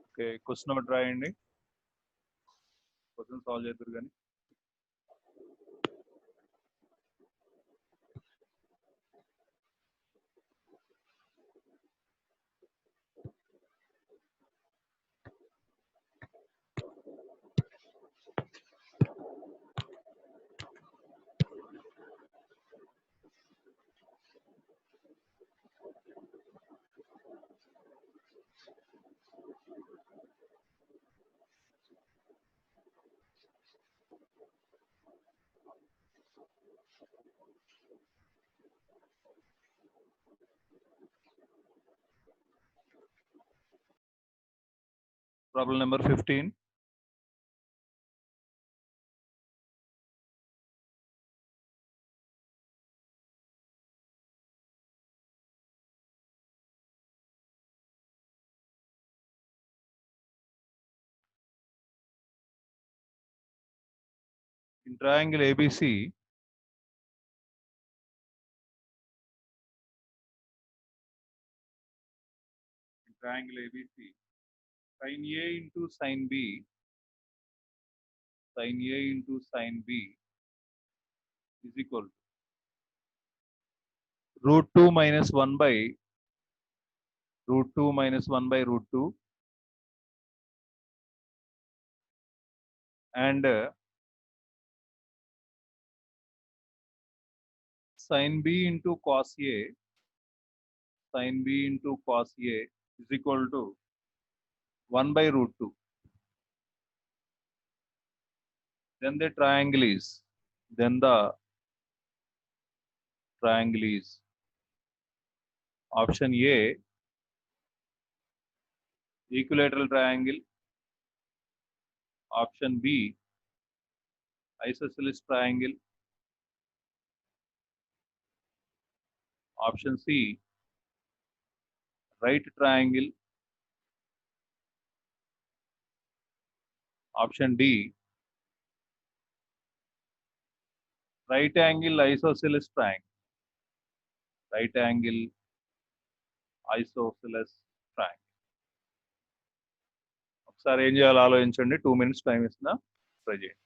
Okay, question ఒకటి రాయండి. Question solve చేద్దరు కానీ. Problem number 15. In triangle ABC, sin A into sin B, is equal to root 2 minus 1 by root 2 minus 1 by root 2 and sin B into cos A is equal to 1 by root 2. Then the triangle is option A, equilateral triangle. Option B, isosceles triangle. Option C, right triangle. Option D, right angle isosceles triangle. Right angle isosceles triangle. ఒకసారి ఏం చేయాలో ఆలోచించండి. 2 minutes time ఇస్తున్నా, try చేయండి.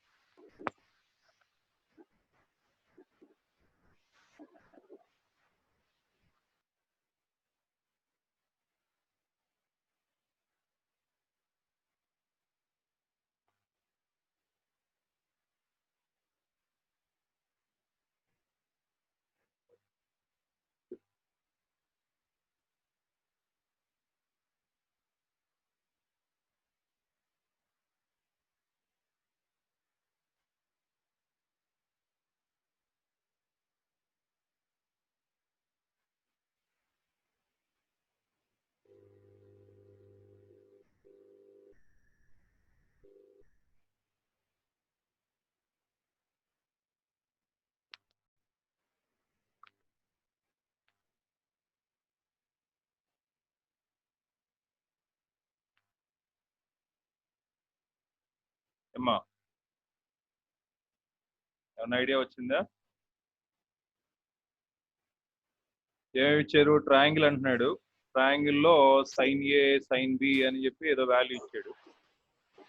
ఏమ్మా, ఏమన్నా idea వచ్చిందా? ఏమి ఇచ్చారు? ట్రయాంగిల్ అంటున్నాడు. ట్రయాంగిల్ లో సైన్ ఏ సైన్ బి అని చెప్పి ఏదో వాల్యూ ఇచ్చాడు.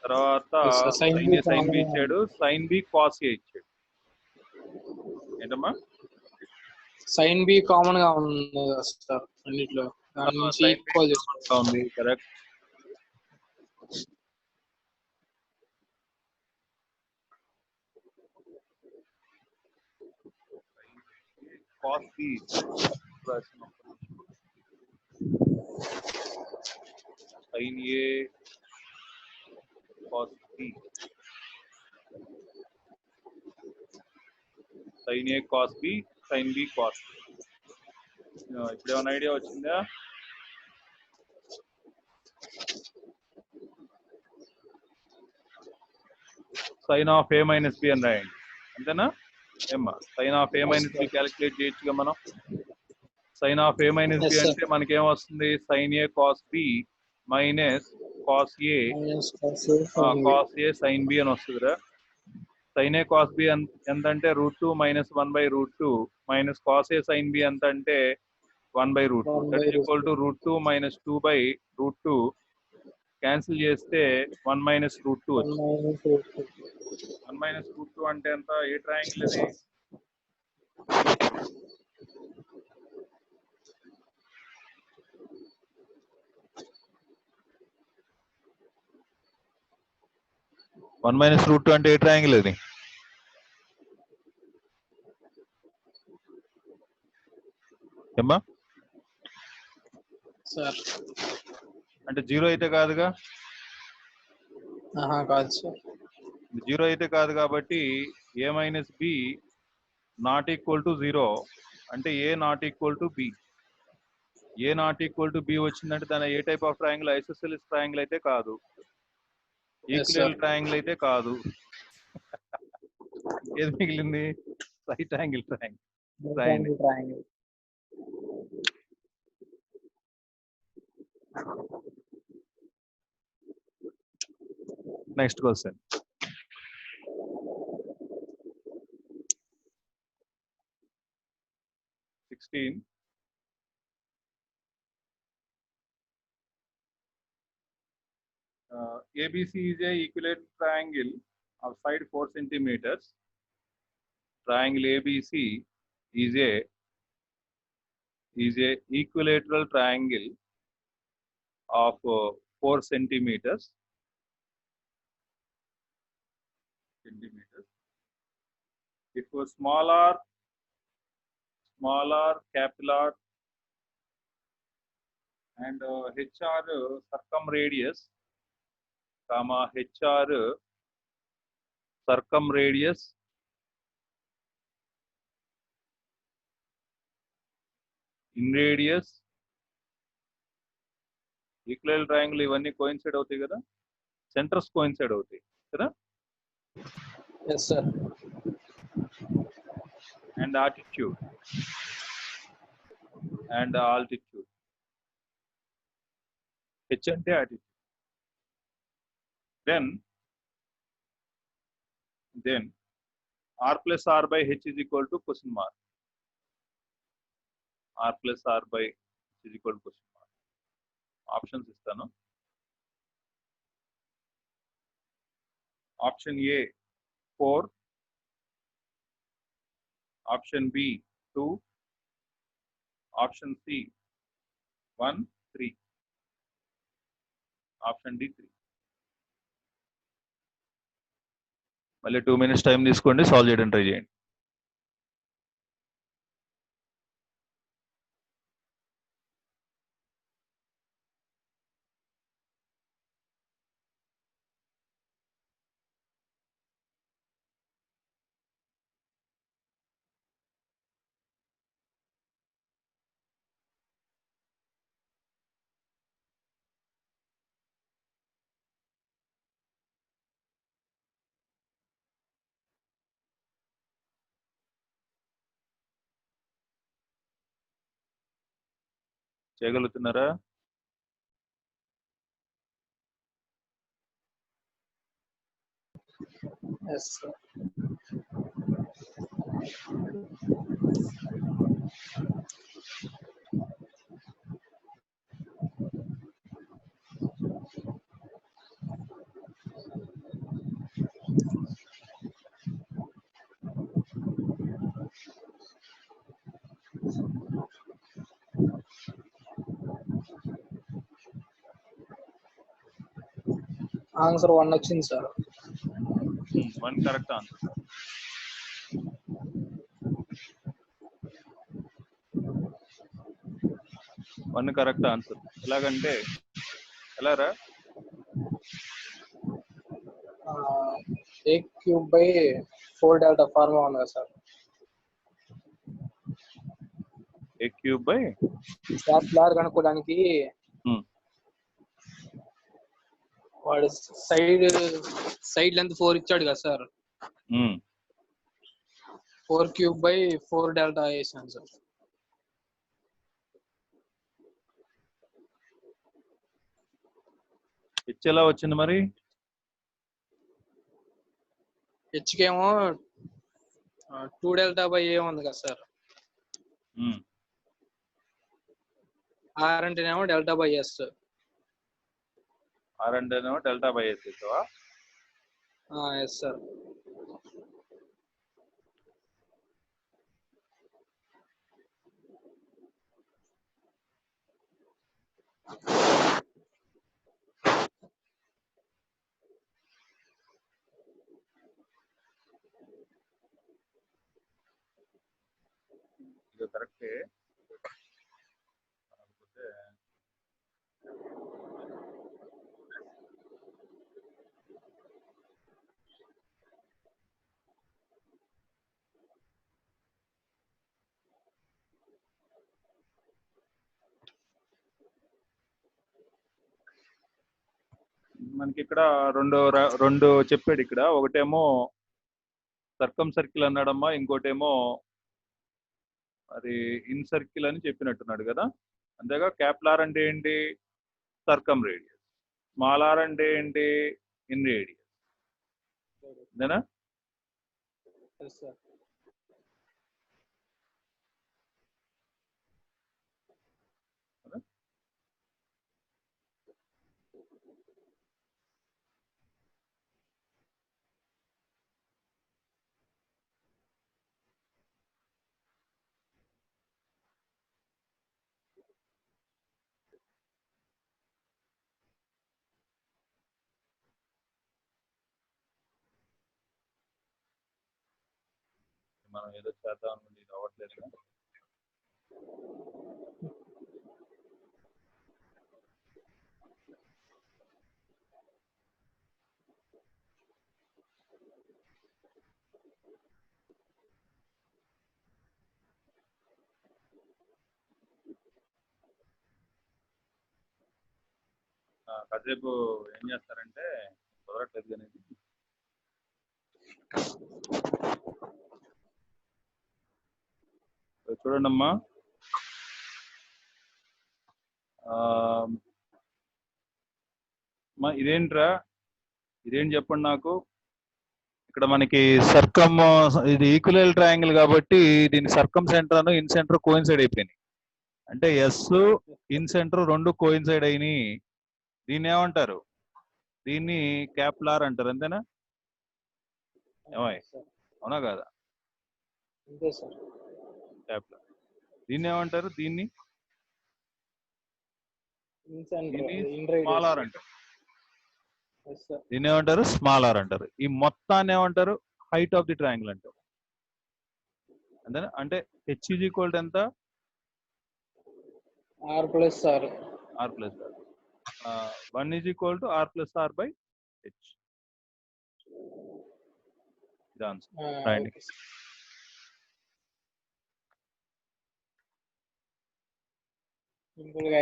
తర్వాత సైన్ ఏ సైన్ బి ఇచ్చాడు, సైన్ బి కాస్ ఏ ఇచ్చాడు. ఏంటమ్మా? సైన్ బి కామన్ గా ఉంది సార్ అన్నిట్లో. ఉంది, correct. cos B sin A cos B sin A cos B sin B cos B. ఇప్పుడు ఏమైనా ఐడియా వచ్చిందా? Sine of A minus B అని రాయండి, అంతేనా? ఏమ్మా, sine of A minus B calculate చేయొచ్చుగా మనం. Sine of A minus B అంటే మనకేం వస్తుంది? Sine A cos B minus cos A sine B అని వస్తుందిరా. sin a cos b ఎంత అంటే √2 minus 1/√2 minus cos a sin b ఎంత అంటే 1/√2 that is equal to √2 minus 2/√2 cancel చేస్తే 1 మైనస్ √2 వచ్చింది. 1 మైనస్ √2 అంటే ఎంత? ఏ ట్రయాంగిల్ ఇది? వన్ మైనస్ √2 అంటే ఏ ట్రయాంగిల్ ఇది? ఏమ్మా సార్ అంటే 0 అయితే కాదుగా? కాదు సార్. 0 అయితే కాదు కాబట్టి a minus b not equal to 0 అంటే a not equal to b. a not equal to b వచ్చిందంటే దాని ఏ type of triangle? Isosceles triangle అయితే కాదు, ఈక్విలేటరల్ ట్రయాంగిల్ అయితే కాదు. ఏది మిగిలింది? Right angle triangle. Next question. ABC is a equilateral triangle of side 4 centimeters. Triangle ABC is a equilateral triangle of 4 centimeters. If small r, capital R, and HR circumradius, comma HR circumradius in radius, equal triangle ఇవన్నీ coincide అవుతాయి కదా, centres coincide అవుతాయి కదా. yes sir. And altitude h అంటే altitude. then r plus r by h is equal to question mark. r plus r by h is equal to question mark. Options ఇస్తాను. Option A 4, option B 2, option C 1, 3, option D 3. మళ్ళీ 2 minutes time తీసుకోండి, solve చేయడం try చేయండి. చేయగలుగుతున్నారా? yes sir. Answer 1 వచ్చింది sir. 1 correct answer. One correct answer. ఎలాగంటే ఎలారా? a³/4 delta formula ఉంది కదా సార్. a³ కనుక్కోవడానికి వాడు సైడ్ లెంత్ 4 ఇచ్చాడు కదా సార్. 4³/4 డెల్టా వేసాను సార్. హెచ్ ఎలా వచ్చింది మరి? హెచ్కేమో 2 డెల్టా బై ఏ ఉంది కదా సార్. ఆర్ అంటేనేమో డెల్టా బై ఎస్. ఆర్ అంటేనేమో డెల్టా బై ఎస్ ఇస్తావా? Yes sir. ఇది కరెక్టే. మనకి ఇక్కడ రెండు చెప్పాడు ఇక్కడ. ఒకటేమో సర్కమ్ సర్కిల్ అన్నాడమ్మా, ఇంకోటేమో అది ఇన్ సర్కిల్ అని చెప్పినట్టున్నాడు కదా. అంతేగా క్యాపిటల్ ఆర్ అంటే ఏంటి? సర్కమ్ రేడియస్. స్మాల్ ఆర్ అంటే ఏంటి? In radius. అంతేనా? మనం ఏదో చేద్దాం అనుకుంటే ఇది అవ్వట్లేదు. కాసేపు ఏం చేస్తారంటే కుదరట్లేదు కానీ చూడండమ్మా. ఇదేంట్రా, ఇదేంటి చెప్పండి నాకు. ఇక్కడ మనకి సర్కమ్, ఇది ఈక్వల్ ట్రయాంగిల్ కాబట్టి దీని సర్కమ్ సెంటర్ అను ఇన్ సెంటర్ కోయిన్సైడ్ అయిపోయినాయి. అంటే ఎస్ ఇన్ సెంటర్ రెండు కోయిన్సైడ్ అయినాయి. దీన్ని ఏమంటారు? దీన్ని క్యాపిటల్ ఆర్ అంటారు. అంతేనా? ఏమై అవునా కాదా? క్యాపిటల్. దీన్ని ఏమంటారు? దీన్ని స్మాల్ ఆర్ అంటారు. దీన్ని ఏమంటారు? స్మాల్ ఆర్ అంటారు. ఈ మొత్తాన్ని ఏమంటారు? హైట్ ఆఫ్ ది ట్రయాంగిల్ అంటారు. అంతేనా? అంటే హెచ్ ఈజ్ ఈక్వల్ టు ఎంత? R plus R. R plus R. 1 is equal to R plus R by H. ఇది ఆన్సర్. రాయండి. సింపుల్గా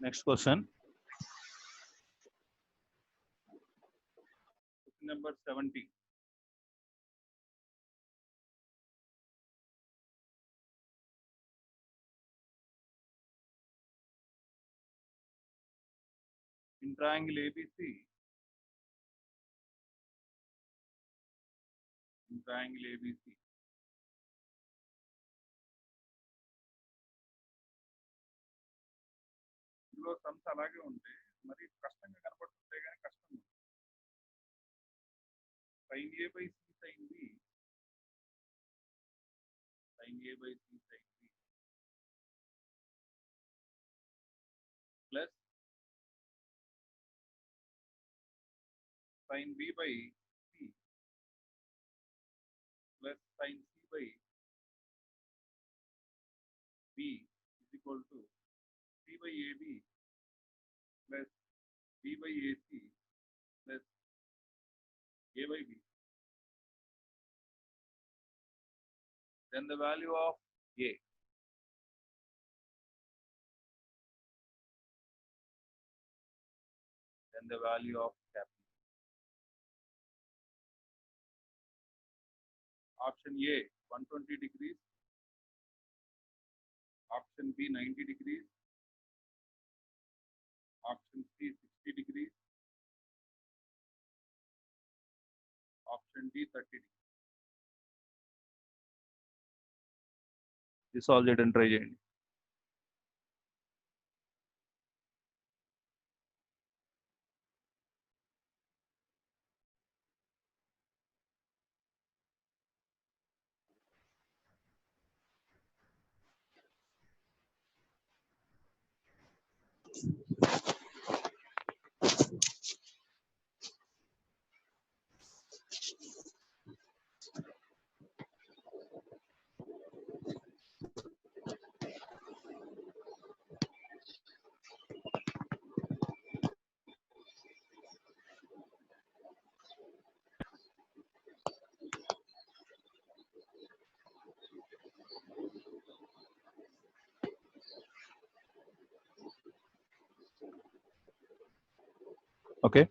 Next question. Number 70. In triangle ABC, ఇందులో సమ్స్ అలాగే ఉంటాయి, మరి కష్టంగా కనపడుతుంటాయి కానీ కష్టం. sin A by C sin B, sin A by C sin B plus sin B by C plus sin C by B is equal to C by AB plus B by AC plus A by B. Then the value of A. Then and the value of cap. Option A 120 degrees, option B 90 degrees, option C 60 degrees, option D 30 degrees. This all చేయడం try చేయండి. Okay,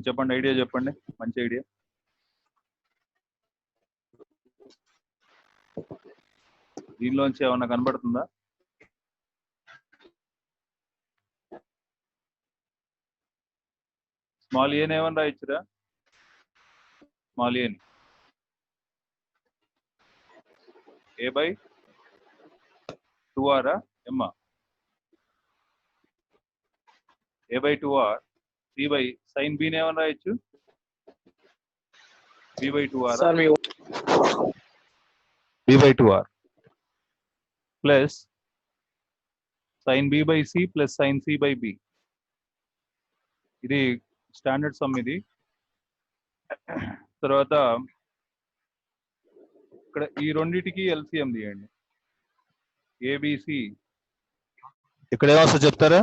చెప్పండి, idea చెప్పండి, మంచి idea. దీనిలోంచి ఏమన్నా కనబడుతుందా? Small ఏని ఏమన్నా రాయొచ్చురా? స్మాల్ ఏని ఏ బై 2r ఎమ్మా, A by 2r, C by sine బీని ఏమన్నా రాయొచ్చు? B by 2r, B by 2r plus sine B by C plus sine C by B. ఇది స్టాండర్డ్ సమ్. ఇది తర్వాత ఇక్కడ ఈ రెండిటికి ఎల్సిఎం తీయండి. ఏబిసి ఇక్కడ ఏమొస్తుంది చెప్తారా?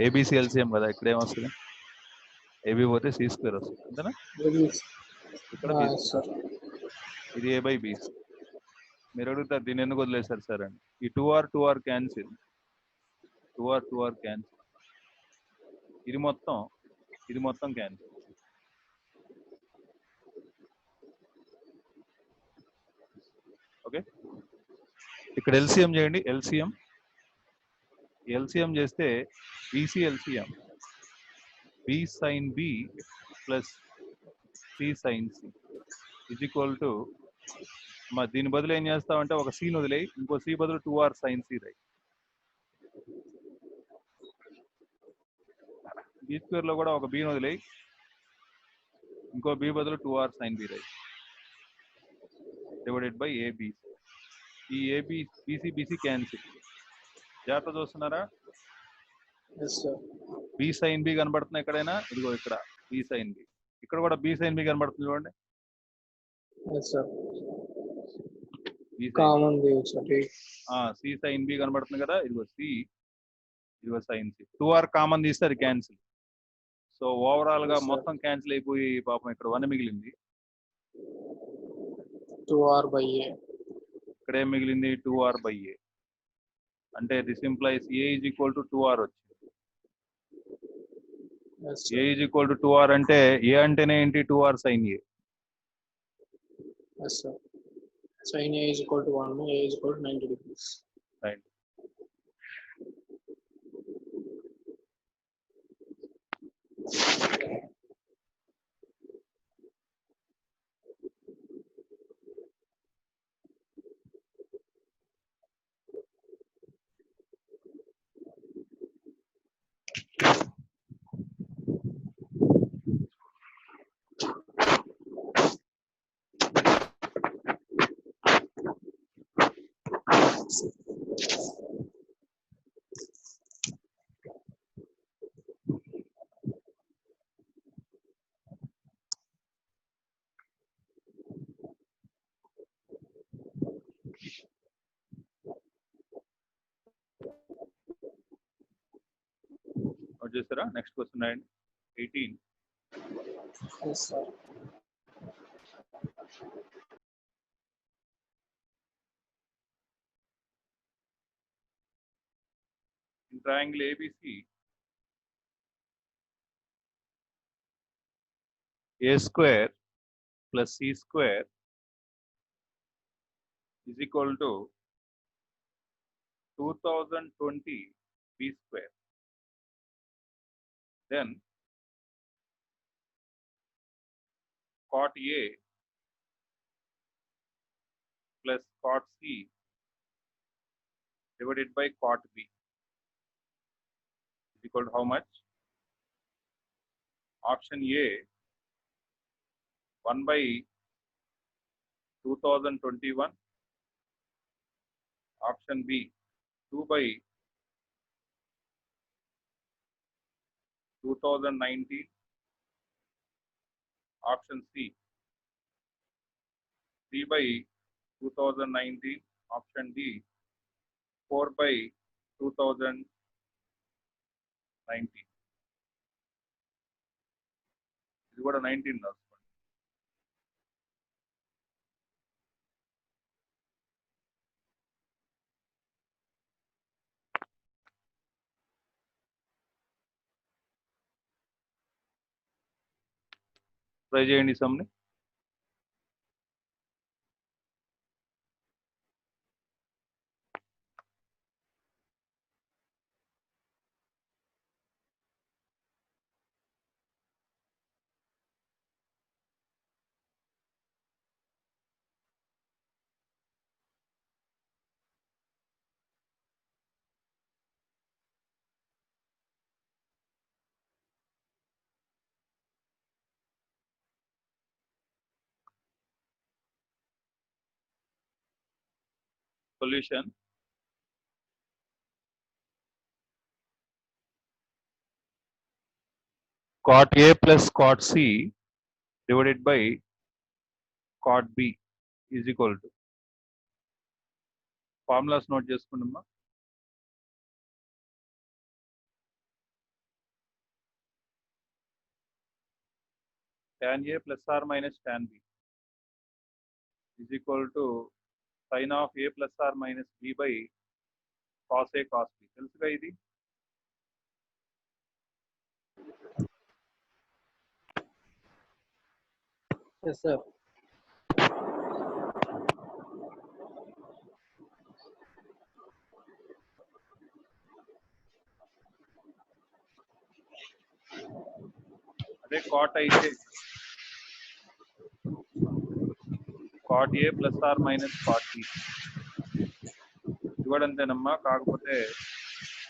ఏబిసి ఎల్సిఎం కదా, ఇక్కడ ఏమొస్తుంది? ఏబి పోతే సి స్క్వేర్ వస్తుంది, అంతేనా? ఇక్కడ ఇది ఏ బై బి. మీరు అడుగుతారు దీన్ని ఎందుకు వదిలేశారు సార్ అని. ఈ 2r క్యాన్సిల్, 2r క్యాన్సిల్, ఇది మొత్తం క్యాన్సిల్. ఓకే, ఇక్కడ ఎల్సిఎం చేయండి. ఎల్సిఎం చేస్తే BC LCM B sine B plus C sine C is equal to, దీని బదులు ఏం చేస్తామంటే ఒక సీని వదిలేయి, ఇంకో సి బదులు 2r సైన్ సి రాయి. బి స్క్వేర్ లో కూడా ఒక బిని వదిలేయి, ఇంకో బి బదులు 2r సైన్ బి రాయి, డివైడెడ్ బై ఏబి. ఈ ఏబి బీసీ క్యాన్సిల్. జాగ్రత్త చూస్తున్నారా? బి సైన్ బి కనబడుతుంది ఎక్కడైనా? ఇదిగో ఇక్కడ బి సైన్ బి, ఇక్కడ కూడా బి సైన్ బి కనబడుతుంది చూడండి. సి సైన్ బి కనబడుతుంది కదా, ఇదిగో సి, ఇదిగో సైన్ సి. 2r కామన్ తీస్తే అది క్యాన్సిల్. సో ఓవరాల్ గా మొత్తం క్యాన్సిల్ అయిపోయి పాపం ఇక్కడ 1 మిగిలింది. 2r by a. ఇక్కడ ఏం మిగిలింది? 2r by a. అంటే this implies a is equal to 2r వచ్చింది. a is equal to 2r అంటే a అంటేనే ఏంటి? 2r sin a. Yes sir. Sin a is equal to 1, a is equal to 90 degrees. Right. చేస్తారా? Next question 18. Yes sir. triangle ABC, A square plus C square is equal to 2020 B square. Then cot A plus cot C divided by cot B is equal to how much? Option A, 1 by 2021. Option B, 2 by 2019. Option C, 3 by 2019. Option D, 4 by 2019. ఇది కూడా 19 రాసుకోండి. Try చేయండి ఈ సమ్ని. Solution. Cot A plus cot C divided by cot B is equal to. Formulas note చేసుకుందామా? Tan A plus or minus tan B is equal to sin of A plus or minus B by cos A cos B. తెలుసుగా ఇది? Yes, sir. అదే cot అయితే cot A plus R minus cot B ఇది కూడా అంతేనమ్మా, కాకపోతే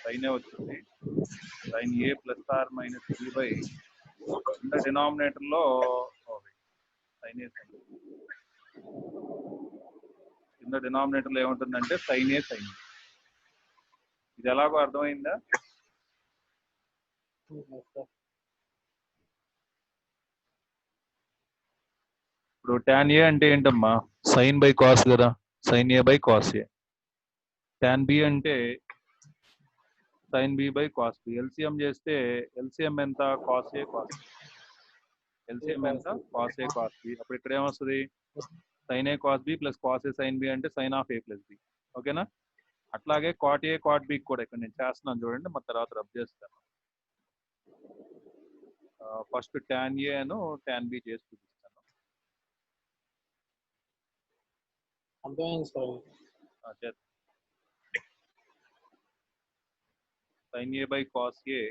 సైనే వచ్చింది. Sine A plus R minus B by కింద డినామినేటర్ లో సైన్ ఏ సైన్ కింద డినామినేటర్ లో ఏముంటుందంటే సైన్ ఏ సైన్. ఇది ఎలాగో అర్థమైందా? ఇప్పుడు tan ఏ అంటే ఏంటమ్మా? సైన్ బై కాస్ కదా, sine A by cos A. tan B అంటే sine B by cos B. LCM చేస్తే ఎల్సిఎం ఎంత? Cos A cos B. LCM ఎంత? Cos A cos B. అప్పుడు ఇక్కడ ఏమొస్తుంది? Sine A cos B plus cos A sine B అంటే sine of A plus B. ఓకేనా? అట్లాగే కాట్ ఏ cot B కూడా ఇక్కడ నేను చేస్తున్నాను చూడండి, మన తర్వాత రబ్ చేస్తాను. ఫస్ట్ tan ఏ ను tan బి చేసి చూపిస్తాను. sin A by cos A,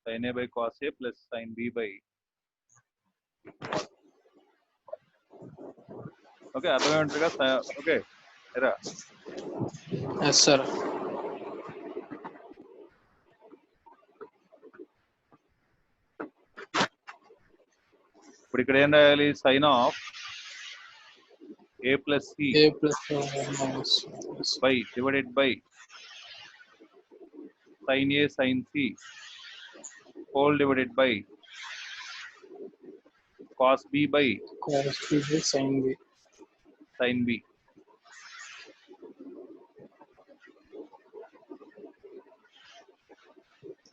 sin A by cos A plus sin B by okay, అర్థమై ఉంటుందిగా? ఓకే ఎరా. Yes, sir. ఇప్పుడు ఇక్కడ ఏం రాయాలి? Sine of A plus C A plus minus by divided by sin A sin C whole divided by cos B by cos B by sin B. sin B.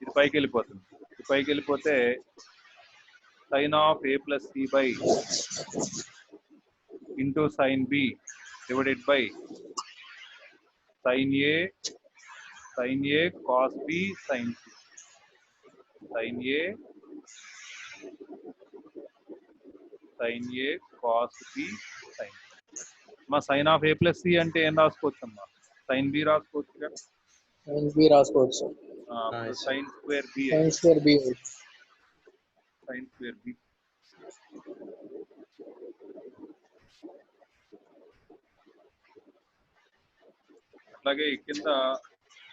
ఇది పైకి వెళ్ళిపోతుంది. ఇది పైకి వెళ్ళిపోతే sin of A plus C by into sin B divided by sin A sin A cos B sin C. sin A cos B sin C. మా sin of A plus C అంటే ఏం రాసుకోవచ్చు అమ్మా? sin B రాసుకోవచ్చు కదా. sin B రాసుకోవచ్చు. sin square B sin square B sin square B. అలాగే కింద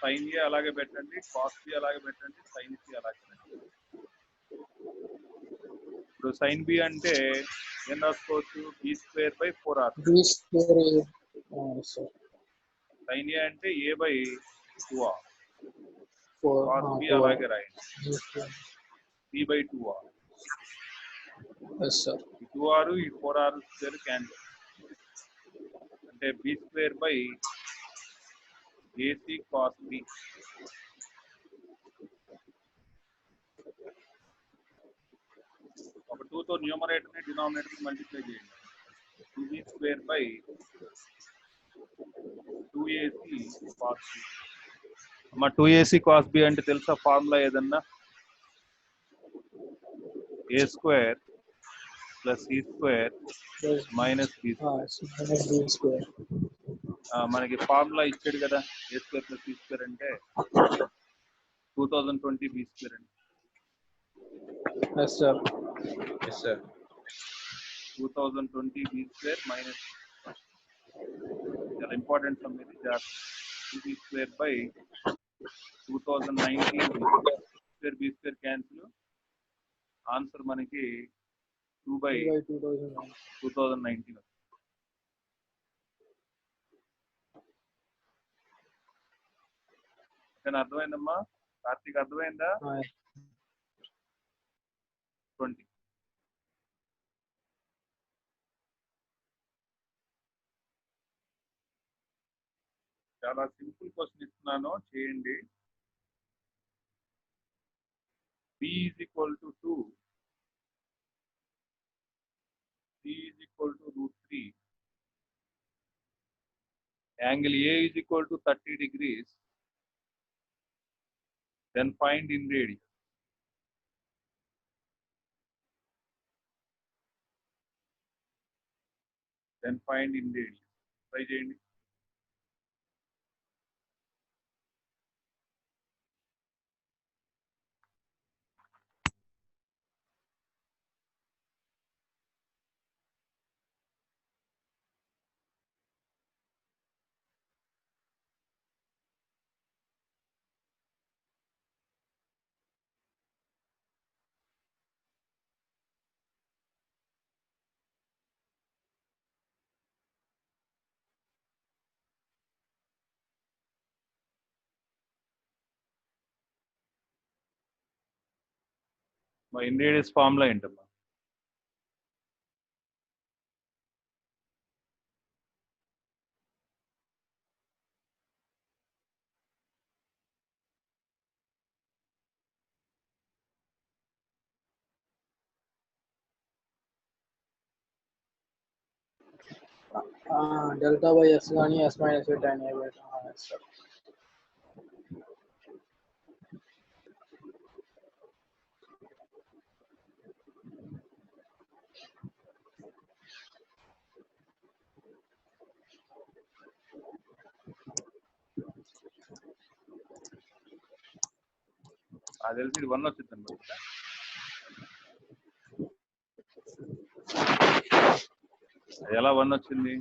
sin A అలాగే పెట్టండి, cos B అలాగే పెట్టండి, sin C అలాగే పెట్టండి. ఇప్పుడు sin B అంటే ఏం రాసుకోవచ్చు? B square by 4R. B square sin A అంటే A by 2R. 4 cos B అలాగే రాయండి, B by 2R. yes sir. ఈ 2R ఈ 4R స్క్వేర్ క్యాన్సిల్ అంటే B square by AC cos B. ఒక 2 తో న్యూమరేటర్ ని డినామినేటర్ ని మల్టిప్లై చేయండి. 2B square by 2AC cos B. అమ్మ 2AC cos B అంటే తెలుసా ఫార్ములా ఏదన్నా? A square plus C square minus B square. మనకి ఫార్ములా ఇచ్చాడు కదా, A square plus C square అంటే 2020 B square అంటే. yes sir. 2020 B square minus చాలా ఇంపార్టెంట్ సమ్ ఇది. 2B square by 2019 square B square cancel. Answer మనకి 2 by 2019. అర్థమైందమ్మా? కార్తీక్ అర్థమైందా? 20. చాలా సింపుల్ క్వశ్చన్ ఇస్తున్నాను, చేయండి. B is equal to 2, C is equal to √3, angle A is equal to 30 degrees, then find in radius. Try చేయండి. మా in radius formula ఏంటమ్మా? Delta by S కానీ S minus tan A by sir. అది తెలిసి ఇది 1 వచ్చింది అనుకుంటా. ఎలా 1 వచ్చింది?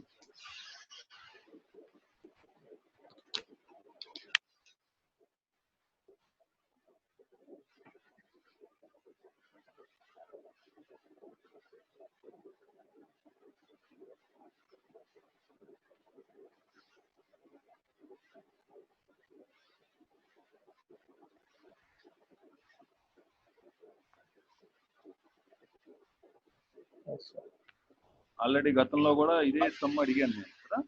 ఆల్రెడీ గతంలో కూడా ఇదే సమ్ అడిగాను నేను కదా.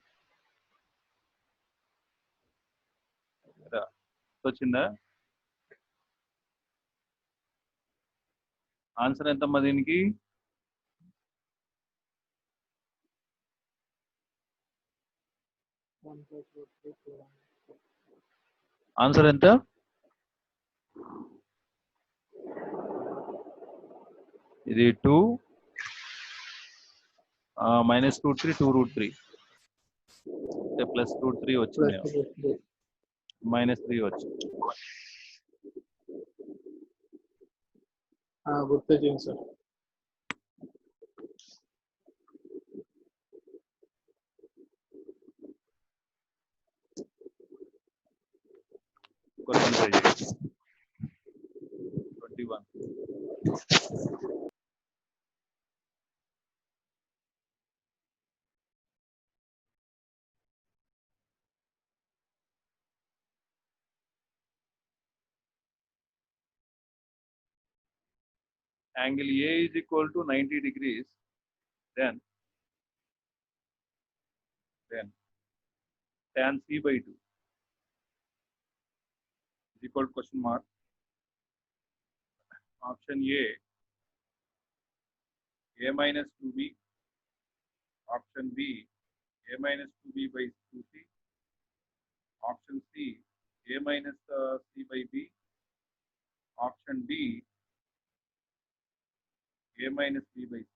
వచ్చిందా ఆన్సర్ ఎంతమ్మా దీనికి? ఆన్సర్ ఎంత? ఇది 2 -√3 2√3 అంటే +√3 వచ్చింది, -3 వచ్చింది. గుర్తొచ్చింది సార్. క్వశ్చన్ ట్రై చేయండి. 21. Angle A is equal to 90 degrees. Then tan C by 2 is equal to question mark. Option A minus 2B. Option B A minus 2B by 2C. Option C A minus C by B. Option D A minus B by C.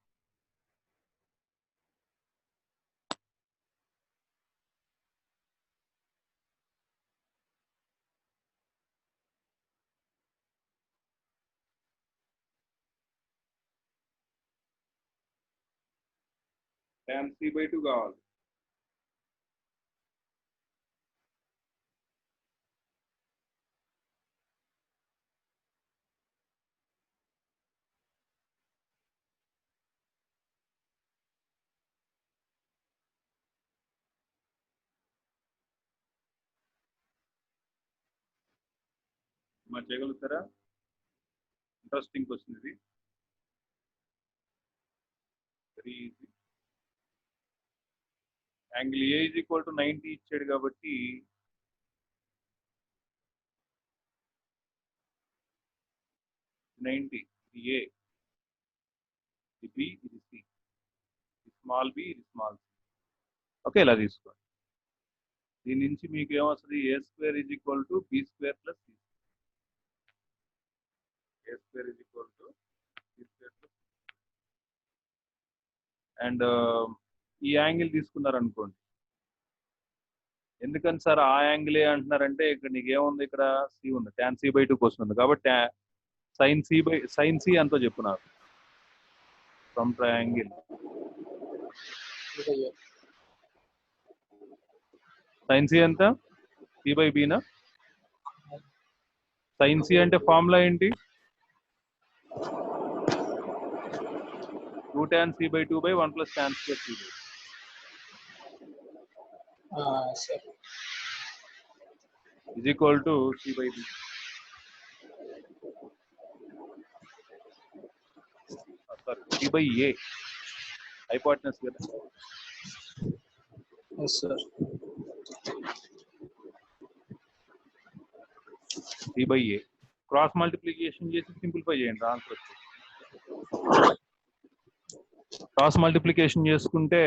Tan C by 2 కావాలి. మరి చేయగలుగుతారా? Interesting question ఇది, very easy. Angle A is equal to 90 ఇచ్చాడు కాబట్టి ఇది A, ఇది B, ఇది C, ఇది స్మాల్ b, ఇది స్మాల్ c. ఓకే, ఇలా తీసుకోండి. దీని నుంచి మీకు ఏమొస్తుంది? A square is equal to B square plus C. A square is equal to B square plus C. And ఈ యాంగిల్ తీసుకున్నారు అనుకోండి. ఎందుకని సార్ ఆ యాంగిల్ అంటున్నారంటే ఇక్కడ నీకు ఏముంది? ఇక్కడ C ఉంది, tan C by 2 క్వశ్చన్ ఉంది కాబట్టి sin C ఎంతో చెప్పు నాకు. ఫ్రమ్ ట్రయాంగిల్ sin C ఎంత? C by B నా? sin C అంటే ఫార్ములా ఏంటి? 2 tan C by 2 by 1 plus tan square C by 2. is equal to C by B. Sorry, C by A. Hypotenuse కదా. Yes, sir. C by A. Cross multiplication చేసి simplify చేయండి, answer వచ్చేది. Cross multiplication చేసుకుంటే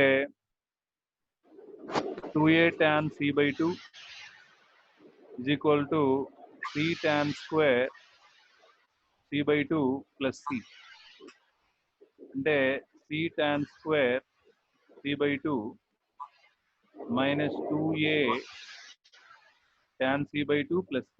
2A tan C by 2 is equal to 3 tan square C by 2 plus C. అంటే C tan square C by 2 minus 2A tan C by 2 plus C.